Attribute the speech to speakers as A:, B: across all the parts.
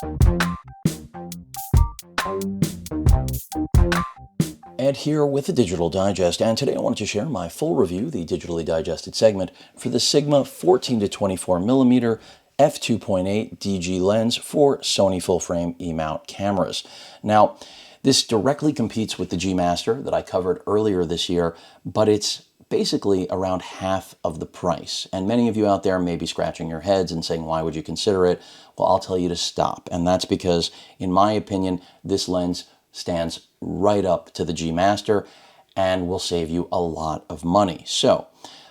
A: Ed here with the Digital Digest, and today I wanted to share my full review, the digitally digested segment, for the Sigma 14 to 24mm f2.8 DG lens for Sony full-frame E-mount cameras. Now, this directly competes with the G Master that I covered earlier this year, but it's basically around half of the price. And many of you out there may be scratching your heads and saying, why would you consider it? Well, I'll tell you to stop. And that's because, in my opinion, this lens stands right up to the G Master and will save you a lot of money. So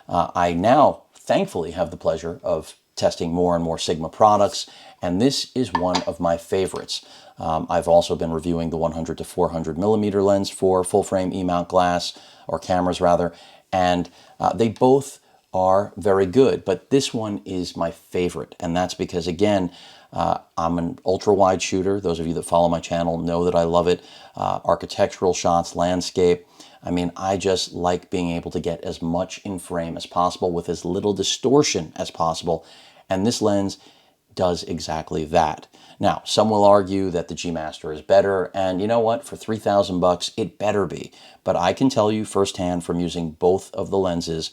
A: I now thankfully have the pleasure of testing more and more Sigma products, and this is one of my favorites. I've also been reviewing the 100 to 400mm lens for full frame E-mount glass, or cameras rather, and they both are very good, but this one is my favorite, and that's because, again, I'm an ultra-wide shooter. Those of you that follow my channel know that I love it. Architectural shots, landscape. I mean, I just like being able to get as much in frame as possible with as little distortion as possible, and this lens does exactly that. Now, some will argue that the G Master is better, and you know what? For 3,000 bucks, it better be. But I can tell you firsthand from using both of the lenses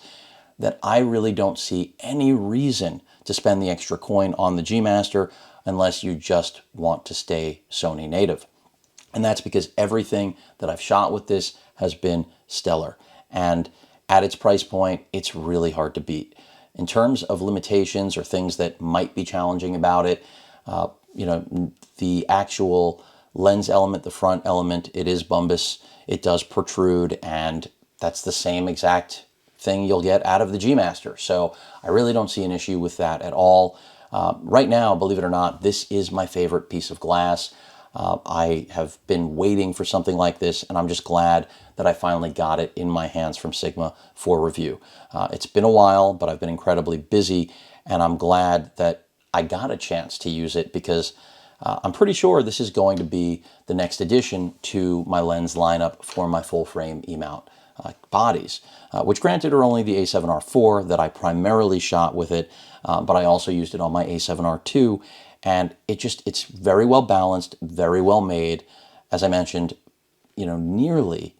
A: that I really don't see any reason to spend the extra coin on the G Master unless you just want to stay Sony native. And that's because everything that I've shot with this has been stellar. And at its price point, it's really hard to beat. In terms of limitations or things that might be challenging about it, the actual lens element, the front element, it is bulbous, it does protrude, and that's the same exact thing you'll get out of the G Master. So I really don't see an issue with that at all. Right now, believe it or not, this is my favorite piece of glass. I have been waiting for something like this, and I'm just glad that I finally got it in my hands from Sigma for review. It's been a while, but I've been incredibly busy, and I'm glad that I got a chance to use it because I'm pretty sure this is going to be the next addition to my lens lineup for my full-frame E-mount bodies, which granted are only the A7R4 that I primarily shot with it, but I also used it on my A7R2, and it's very well balanced, very well made. As I mentioned, nearly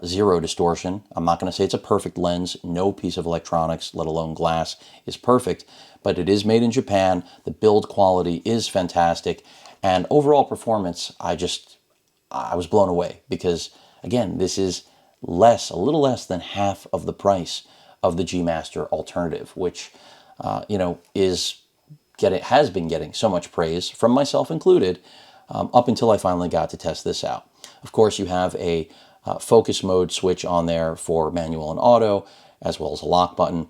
A: zero distortion. I'm not going to say it's a perfect lens. No piece of electronics, let alone glass, is perfect, but it is made in Japan. The build quality is fantastic, and overall performance, I was blown away because, again, this is a little less than half of the price of the G Master alternative, which has been getting so much praise from myself included, up until I finally got to test this out. Of course, you have a focus mode switch on there for manual and auto, as well as a lock button.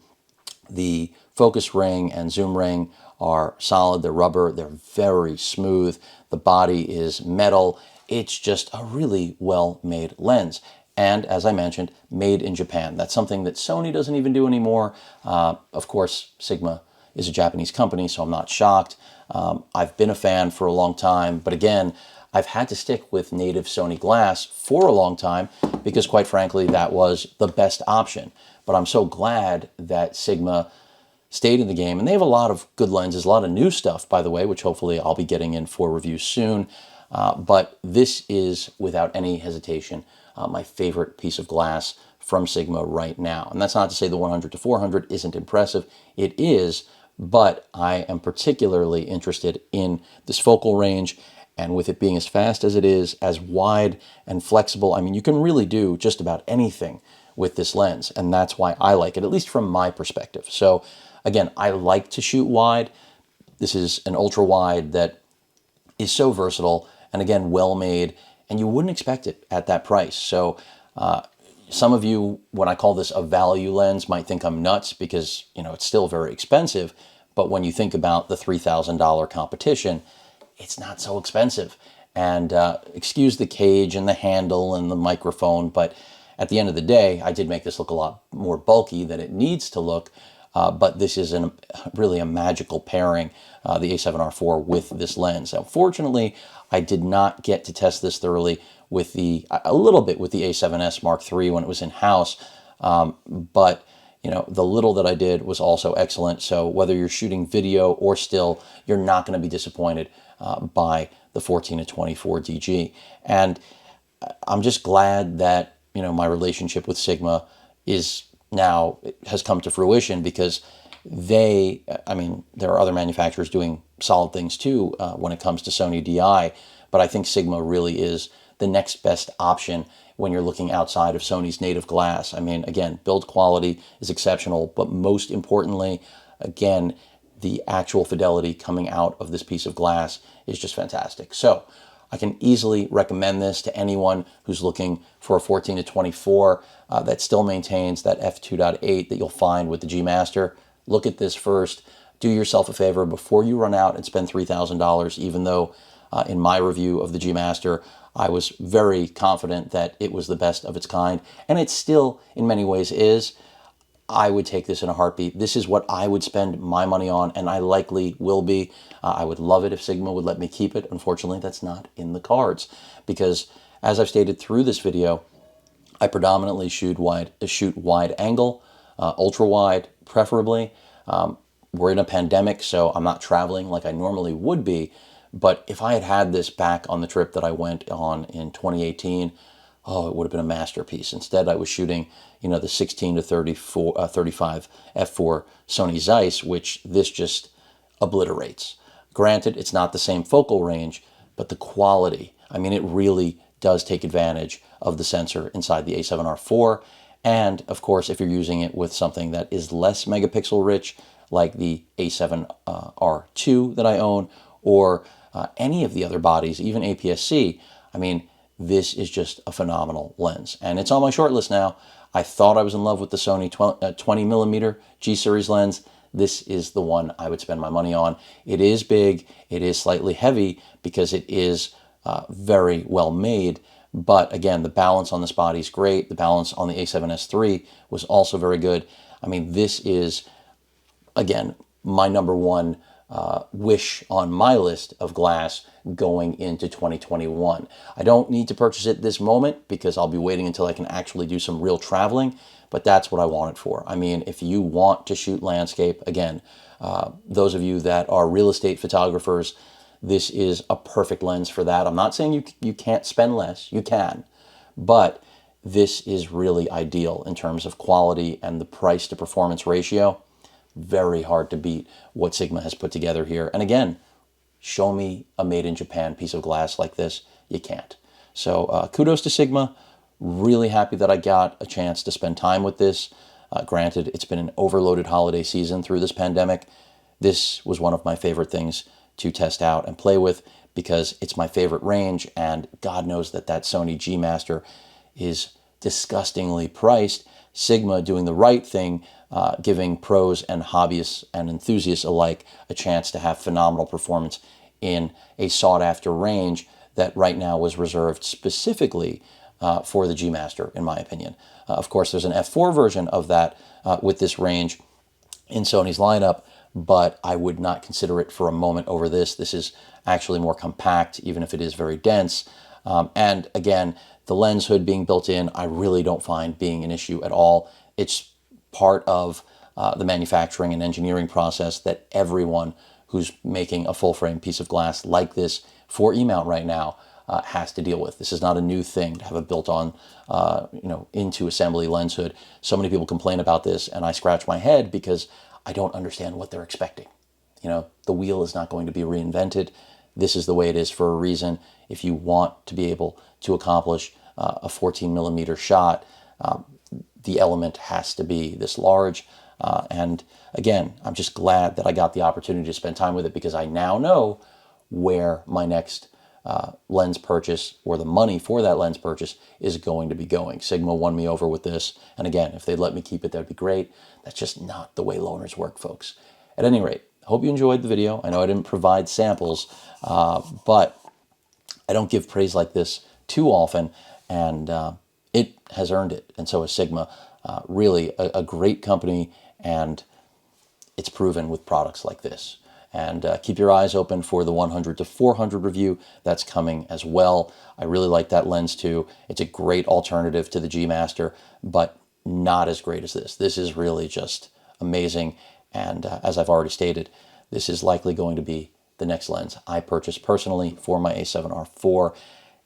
A: The focus ring and zoom ring are solid. They're rubber. They're very smooth. The body is metal. It's just a really well-made lens. And as I mentioned, made in Japan. That's something that Sony doesn't even do anymore. Of course, Sigma is a Japanese company, so I'm not shocked. I've been a fan for a long time, but again, I've had to stick with native Sony glass for a long time because, quite frankly, that was the best option. But I'm so glad that Sigma stayed in the game, and they have a lot of good lenses, a lot of new stuff, by the way, which hopefully I'll be getting in for review soon. But this is, without any hesitation, my favorite piece of glass from Sigma right now. And that's not to say the 100 to 400 isn't impressive. It is, but I am particularly interested in this focal range, and with it being as fast as it is, as wide and flexible, I mean, you can really do just about anything with this lens, and that's why I like it, at least from my perspective. So again, I like to shoot wide. This is an ultra wide that is so versatile and, again, well made, and you wouldn't expect it at that price. So some of you, when I call this a value lens, might think I'm nuts because, it's still very expensive. But when you think about the $3,000 competition, it's not so expensive. And excuse the cage and the handle and the microphone, but at the end of the day, I did make this look a lot more bulky than it needs to look. But this is really a magical pairing, the A7R4 with this lens. Now, fortunately, I did not get to test this thoroughly with a little bit with the A7S Mark III when it was in-house, but the little that I did was also excellent. So whether you're shooting video or still, you're not going to be disappointed by the 14 to 24 DG. And I'm just glad that, my relationship with Sigma has come to fruition, because there are other manufacturers doing solid things too when it comes to Sony DI, but I think Sigma really is the next best option when you're looking outside of Sony's native glass. Again, build quality is exceptional, but most importantly, again, the actual fidelity coming out of this piece of glass is just fantastic. So I can easily recommend this to anyone who's looking for a 14 to 24 that still maintains that f2.8 that you'll find with the G Master. Look at this first. Do yourself a favor before you run out and spend $3,000, even though in my review of the G Master, I was very confident that it was the best of its kind, and it still in many ways is. I would take this in a heartbeat. This is what I would spend my money on, and I likely will be. I would love it if Sigma would let me keep it. Unfortunately, that's not in the cards, because as I've stated through this video, I predominantly shoot wide angle, ultra wide preferably. We're in a pandemic, so I'm not traveling like I normally would be. But if I had had this back on the trip that I went on in 2018, oh, it would have been a masterpiece. Instead, I was shooting, the 16 to 35 f4 Sony Zeiss, which this just obliterates. Granted, it's not the same focal range, but the quality, it really does take advantage of the sensor inside the A7R4. And of course, if you're using it with something that is less megapixel rich, like the A7R2 that I own, or any of the other bodies, even APS-C, this is just a phenomenal lens. And it's on my short list now. I thought I was in love with the Sony 20mm G-Series lens. This is the one I would spend my money on. It is big. It is slightly heavy because it is very well made. But again, the balance on this body is great. The balance on the A7S III was also very good. This is, again, my number one wish on my list of glass going into 2021. I don't need to purchase it this moment because I'll be waiting until I can actually do some real traveling, but that's what I want it for. If you want to shoot landscape, again, those of you that are real estate photographers, this is a perfect lens for that. I'm not saying you can't spend less, you can, but this is really ideal in terms of quality and the price to performance ratio. Very hard to beat what Sigma has put together here. And again, show me a made in Japan piece of glass like this. You can't. So kudos to Sigma. Really happy that I got a chance to spend time with this. Granted, it's been an overloaded holiday season through this pandemic. This was one of my favorite things to test out and play with because it's my favorite range, and God knows that Sony G Master is disgustingly priced. Sigma doing the right thing, giving pros and hobbyists and enthusiasts alike a chance to have phenomenal performance in a sought-after range that right now was reserved specifically for the G Master, in my opinion. Of course, there's an F4 version of that with this range in Sony's lineup, but I would not consider it for a moment over this. This is actually more compact, even if it is very dense. And again, the lens hood being built in, I really don't find being an issue at all. It's part of the manufacturing and engineering process that everyone who's making a full-frame piece of glass like this for E-mount right now has to deal with. This is not a new thing to have a built-on, into assembly lens hood. So many people complain about this, and I scratch my head because I don't understand what they're expecting. The wheel is not going to be reinvented. This is the way it is for a reason. If you want to be able to accomplish a 14mm shot, the element has to be this large. And again, I'm just glad that I got the opportunity to spend time with it because I now know where my next lens purchase or the money for that lens purchase is going to be going. Sigma won me over with this. And again, if they'd let me keep it, that'd be great. That's just not the way loaners work, folks. At any rate, I hope you enjoyed the video. I know I didn't provide samples, but I don't give praise like this too often, and it has earned it, and so has Sigma. Really a great company, and it's proven with products like this. And keep your eyes open for the 100 to 400 review that's coming as well. I really like that lens too. It's a great alternative to the G Master, but not as great as this. This is really just amazing. And as I've already stated, this is likely going to be the next lens I purchased personally for my A7R IV.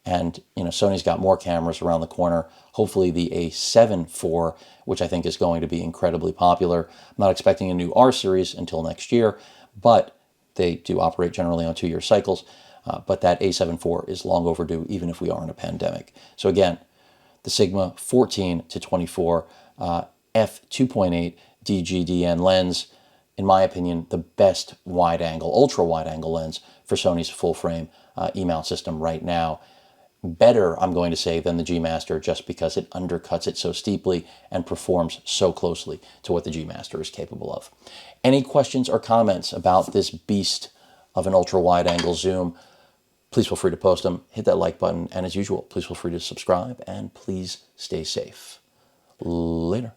A: And, Sony's got more cameras around the corner. Hopefully the A7 IV, which I think is going to be incredibly popular. I'm not expecting a new R series until next year, but they do operate generally on 2-year cycles. But that A7 IV is long overdue, even if we are in a pandemic. So again, the Sigma 14 to 24 f2.8 DGDN lens, in my opinion, the best wide-angle, ultra-wide-angle lens for Sony's full-frame E-mount system right now. Better, I'm going to say, than the G Master, just because it undercuts it so steeply and performs so closely to what the G Master is capable of. Any questions or comments about this beast of an ultra-wide-angle zoom, please feel free to post them. Hit that like button, and as usual, please feel free to subscribe, and please stay safe. Later.